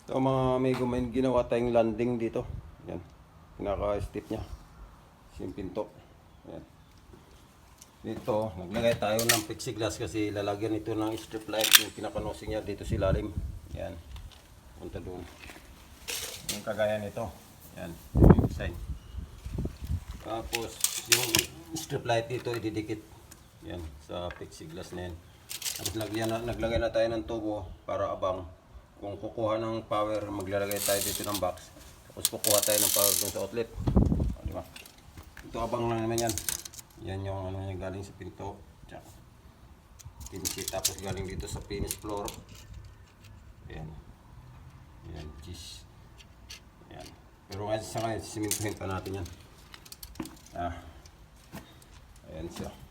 So mga amigo, may ginawa tayong landing dito. Yan. Pinaka-step niya. Yung pinto. Yan. Dito, naglagay tayo ng plexiglass kasi lalagyan ito ng strip light. Yung pinaka-nosing niya dito sa ilalim. Yan. Punta doon. Yung kagaya nito. Yan. Yung design. Tapos, yung strip light dito ididikit. Yan. Sa plexiglass na yan. Tapos naglagay na tayo ng tubo para abang. Kung kukuha ng power, maglalagay tayo dito ng box. Tapos kukuha tayo ng power dun sa outlet. O, diba? Ito abang lang naman yan. Yan yung ano yung galing sa pinto. Tsaka pinsit. Tapos galing dito sa finish floor. Ayan. Ayan, cheese. Ayan. Pero ngayon sa ngayon, simintuhin pa natin yan. Ayan siya.